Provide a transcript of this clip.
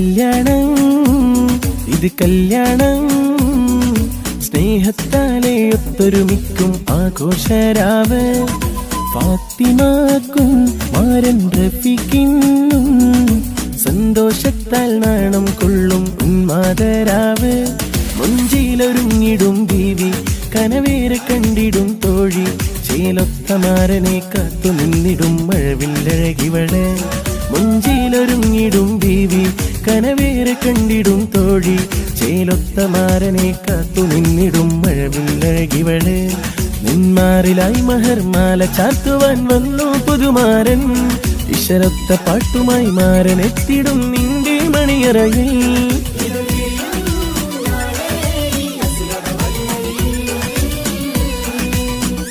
കല്യാണം, ഇത് കല്യാണം. സ്നേഹത്താലെ ഒത്തൊരുമിക്കും ആഘോഷരാവ്. ഫാത്തിമാക്കും മാരൻ റഫീഖിനും സന്തോഷത്താൽ നാണം കൊള്ളും ഉന്മാദരാവ്. മുഞ്ചിലൊരുങ്ങിടും ബീവി, കനവേറെ കണ്ടിടും തോഴി. ചേലൊത്ത മാരനെ കാത്തു നിന്നിടും മഴവില്ലഴകിവള്. മുഞ്ചിലൊരുങ്ങിടും ബീവി, കനവേറെ കണ്ടിടും തോഴി. ചേലൊത്ത മാരനെ കാത്തു നിന്നിടും മഴവില്ലഴകിവള്. നിന്മാറിലായി മഹർമാല ചാർത്തുവാൻ വന്നു പുതുമാരൻ. ഇശരൊത്ത പാട്ടുമായി മാരൻ എത്തിടും നിന്റെ മണിയറയിൽ.